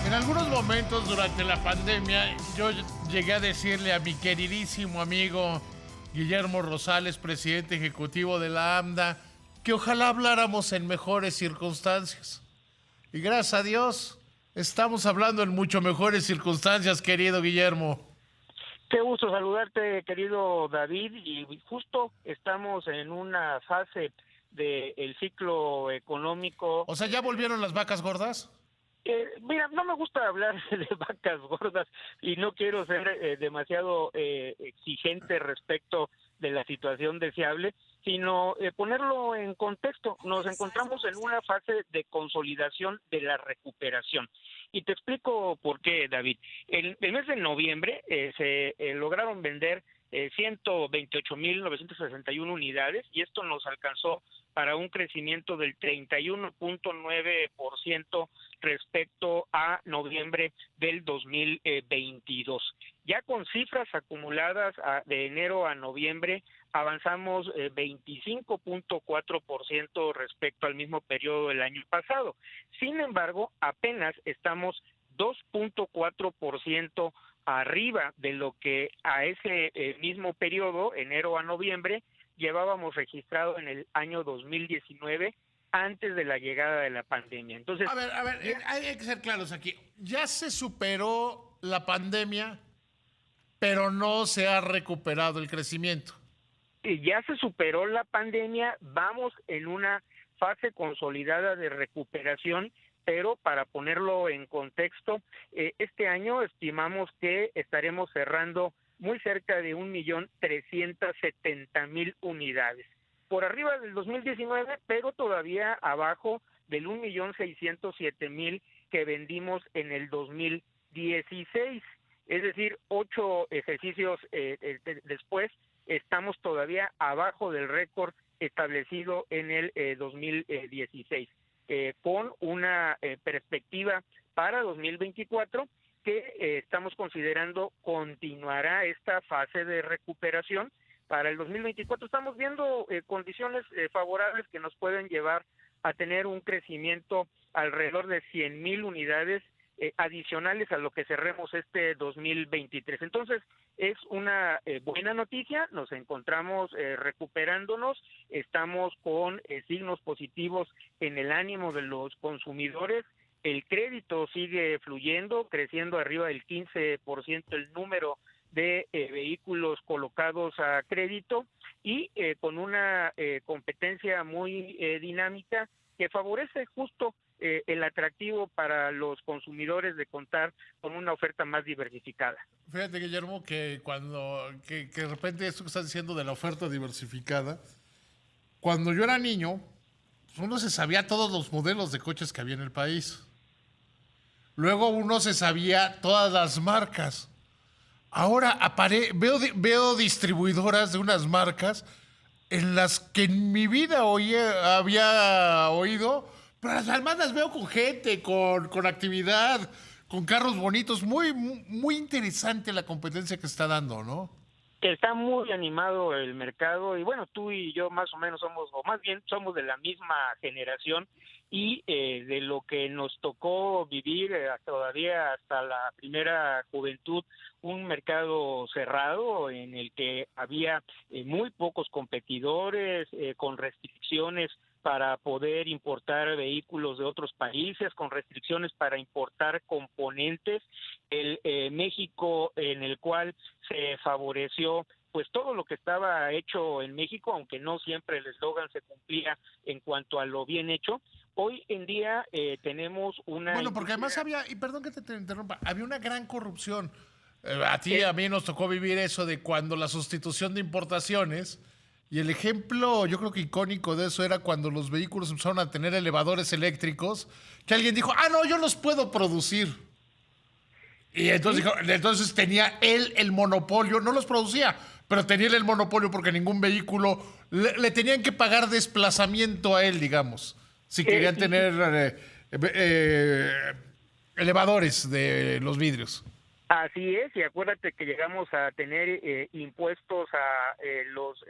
En algunos momentos durante la pandemia, yo llegué a decirle a mi queridísimo amigo Guillermo Rosales, presidente ejecutivo de la AMDA, que ojalá habláramos en mejores circunstancias. Y gracias a Dios, estamos hablando en mucho mejores circunstancias, querido Guillermo. Qué gusto saludarte, querido David, y justo estamos en una fase del ciclo económico. O sea, ¿ya volvieron las vacas gordas? Mira, no me gusta hablar de vacas gordas y no quiero ser demasiado exigente respecto de la situación deseable, sino ponerlo en contexto. Nos encontramos en una fase de consolidación de la recuperación. Y te explico por qué, David. El mes de noviembre se lograron vender 128.961 unidades y esto nos alcanzó para un crecimiento del 31.9% respecto a noviembre del 2022. Ya con cifras acumuladas de enero a noviembre, avanzamos 25.4% respecto al mismo periodo del año pasado. Sin embargo, apenas estamos 2.4% arriba de lo que a ese mismo periodo, enero a noviembre, llevábamos registrado en el año 2019 antes de la llegada de la pandemia. Entonces, hay que ser claros aquí. Ya se superó la pandemia, pero no se ha recuperado el crecimiento. Ya se superó la pandemia, vamos en una fase consolidada de recuperación, pero para ponerlo en contexto, este año estimamos que estaremos cerrando muy cerca de 1.370.000 unidades. Por arriba del 2019, pero todavía abajo del 1.607.000 que vendimos en el 2016. Es decir, 8 ejercicios después, estamos todavía abajo del récord establecido en el 2016, con una perspectiva para 2024 que estamos considerando continuará esta fase de recuperación. Para el 2024 estamos viendo condiciones favorables que nos pueden llevar a tener un crecimiento alrededor de 100.000 unidades adicionales a lo que cerremos este 2023. Entonces, es una buena noticia, nos encontramos recuperándonos, estamos con signos positivos en el ánimo de los consumidores, el crédito sigue fluyendo, creciendo arriba del 15% el número de vehículos colocados a crédito y con una competencia muy dinámica que favorece justo el atractivo para los consumidores de contar con una oferta más diversificada. Fíjate, Guillermo, que de repente esto que estás diciendo de la oferta diversificada, cuando yo era niño, pues uno se sabía todos los modelos de coches que había en el país. Luego uno se sabía todas las marcas. Ahora veo distribuidoras de unas marcas en las que en mi vida había oído, pero además las veo con gente, con actividad, con carros bonitos. Muy interesante la competencia que está dando, ¿no? Está muy animado el mercado y bueno, tú y yo más o menos somos, o más bien somos de la misma generación y de lo que nos tocó vivir todavía hasta la primera juventud, un mercado cerrado en el que había muy pocos competidores, con restricciones para poder importar vehículos de otros países, con restricciones para importar componentes, el México en el cual se favoreció pues todo lo que estaba hecho en México, aunque no siempre el eslogan se cumplía en cuanto a lo bien hecho. Hoy en día tenemos una... Bueno, porque además había, y perdón que te interrumpa, había una gran corrupción. A ti y a mí nos tocó vivir eso de cuando la sustitución de importaciones, y el ejemplo yo creo que icónico de eso era cuando los vehículos empezaron a tener elevadores eléctricos, que alguien dijo, ah, no, yo los puedo producir. Y entonces, entonces tenía él el monopolio, no los producía, pero tenía él el monopolio porque ningún vehículo, le tenían que pagar desplazamiento a él, digamos, si querían tener elevadores de los vidrios. Así es, y acuérdate que llegamos a tener impuestos a los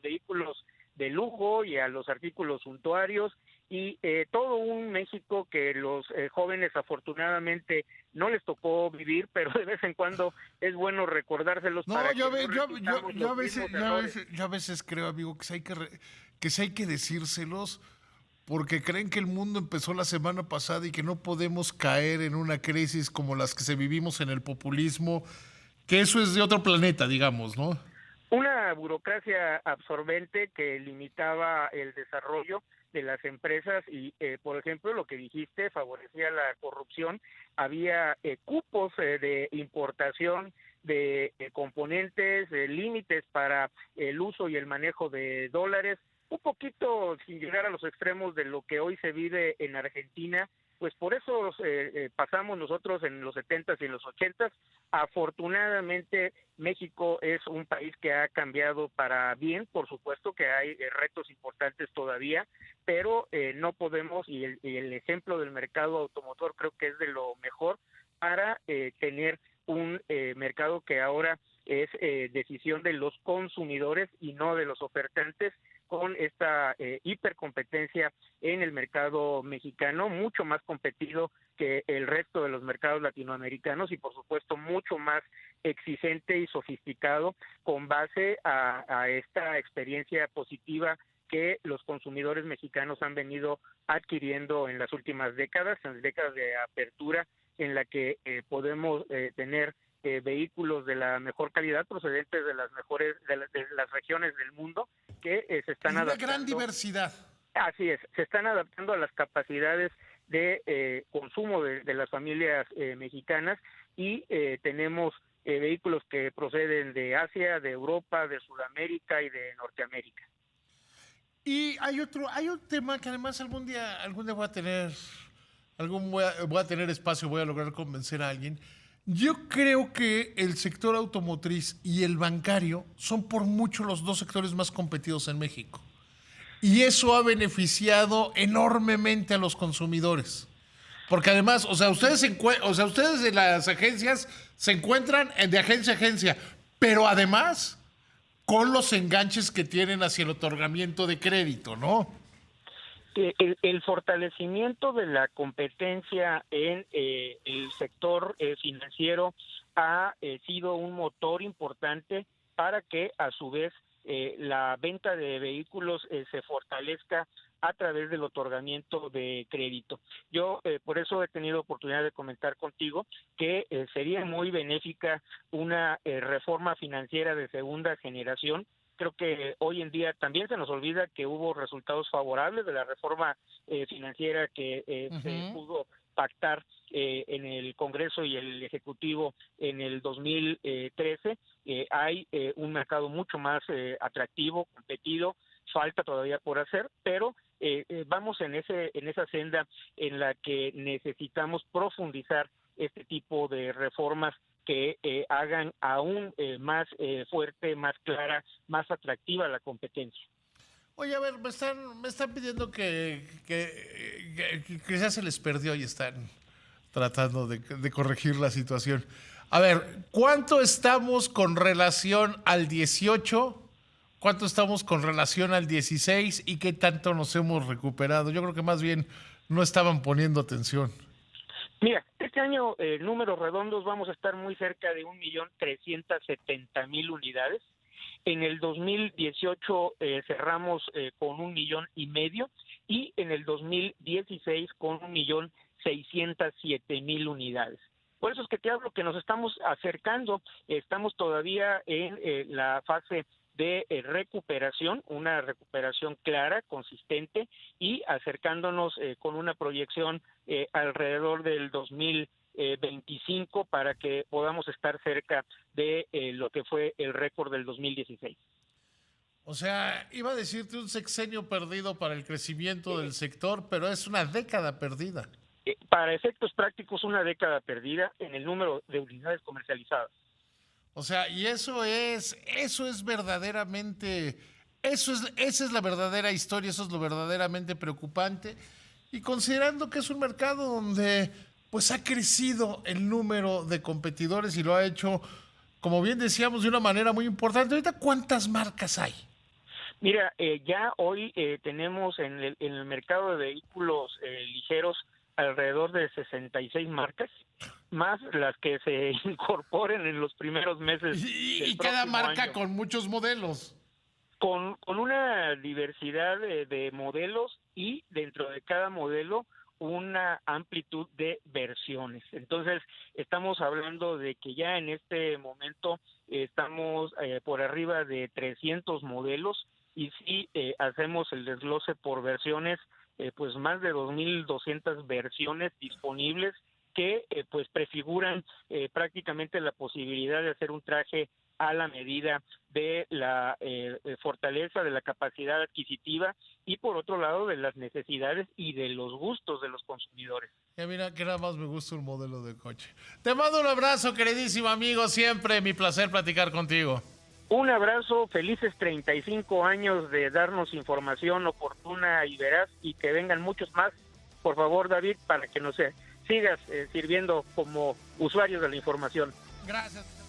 vehículos de lujo y a los artículos suntuarios, y todo un México que los jóvenes afortunadamente no les tocó vivir, pero de vez en cuando es bueno recordárselos No, para que no repitamos yo los mismos errores. yo a veces creo, amigo, que que sí hay que decírselos porque creen que el mundo empezó la semana pasada y que no podemos caer en una crisis como las que se vivimos en el populismo, que eso es de otro planeta, digamos, ¿no? Una burocracia absorbente que limitaba el desarrollo de las empresas y, por ejemplo, lo que dijiste, favorecía la corrupción. Había cupos de importación de componentes, límites para el uso y el manejo de dólares, un poquito sin llegar a los extremos de lo que hoy se vive en Argentina. Pues por eso pasamos nosotros en los 70s y en los 80s. Afortunadamente, México es un país que ha cambiado para bien, por supuesto que hay retos importantes todavía, pero no podemos, y el ejemplo del mercado automotor creo que es de lo mejor para tener un mercado que ahora es decisión de los consumidores y no de los ofertantes, con esta hipercompetencia en el mercado mexicano, mucho más competido que el resto de los mercados latinoamericanos y por supuesto mucho más exigente y sofisticado con base a esta experiencia positiva que los consumidores mexicanos han venido adquiriendo en las últimas décadas, en las décadas de apertura, en la que podemos tener vehículos de la mejor calidad procedentes de las mejores de las regiones del mundo que se están Y una adaptando. gran diversidad. Así es, se están adaptando a las capacidades de consumo de las familias mexicanas y tenemos vehículos que proceden de Asia, de Europa, de Sudamérica y de Norteamérica. Y hay un tema que además algún día voy a tener, voy a tener espacio, voy a lograr convencer a alguien. Yo creo que el sector automotriz y el bancario son por mucho los dos sectores más competidos en México. Y eso ha beneficiado enormemente a los consumidores. Porque además, o sea, ustedes de las agencias se encuentran de agencia a agencia, pero además con los enganches que tienen hacia el otorgamiento de crédito, ¿no? El fortalecimiento de la competencia en el sector financiero ha sido un motor importante para que a su vez la venta de vehículos se fortalezca a través del otorgamiento de crédito. Yo por eso he tenido oportunidad de comentar contigo que sería muy benéfica una reforma financiera de segunda generación. Creo que hoy en día también se nos olvida que hubo resultados favorables de la reforma financiera que se pudo pactar en el Congreso y el Ejecutivo en el 2013. Hay un mercado mucho más atractivo, competido, falta todavía por hacer, pero vamos en esa senda en la que necesitamos profundizar este tipo de reformas que hagan aún más fuerte, más clara, más atractiva la competencia. Oye, a ver, me están pidiendo que ya se les perdió y están tratando de corregir la situación. A ver, ¿cuánto estamos con relación al 18? ¿Cuánto estamos con relación al 16? ¿Y qué tanto nos hemos recuperado? Yo creo que más bien no estaban poniendo atención. Mira, este año, números redondos, vamos a estar muy cerca de 1.370.000 unidades. En el 2018 cerramos con 1.500.000 y en el 2016 con 1.607.000 unidades. Por eso es que te hablo que nos estamos acercando, estamos todavía en la fase de recuperación, una recuperación clara, consistente y acercándonos con una proyección alrededor del 2025 para que podamos estar cerca de lo que fue el récord del 2016. O sea, iba a decirte un sexenio perdido para el crecimiento del sector, pero es una década perdida. Para efectos prácticos, una década perdida en el número de unidades comercializadas. O sea, y eso es verdaderamente, esa es la verdadera historia, eso es lo verdaderamente preocupante. Y considerando que es un mercado donde pues ha crecido el número de competidores y lo ha hecho, como bien decíamos, de una manera muy importante. Ahorita, ¿cuántas marcas hay? Mira, ya hoy tenemos en el mercado de vehículos ligeros alrededor de 66 marcas, más las que se incorporen en los primeros meses del Y cada próximo marca año. con muchos modelos. Con una diversidad de modelos y dentro de cada modelo una amplitud de versiones. Entonces, estamos hablando de que ya en este momento estamos por arriba de 300 modelos y si hacemos el desglose por versiones, pues más de 2.200 versiones disponibles que pues prefiguran prácticamente la posibilidad de hacer un traje a la medida de la fortaleza, de la capacidad adquisitiva y por otro lado de las necesidades y de los gustos de los consumidores. Ya mira que nada más me gusta un modelo de coche. Te mando un abrazo, queridísimo amigo, siempre mi placer platicar contigo. Un abrazo, felices 35 años de darnos información oportuna y veraz y que vengan muchos más, por favor David, para que nos sigas sirviendo como usuarios de la información. Gracias.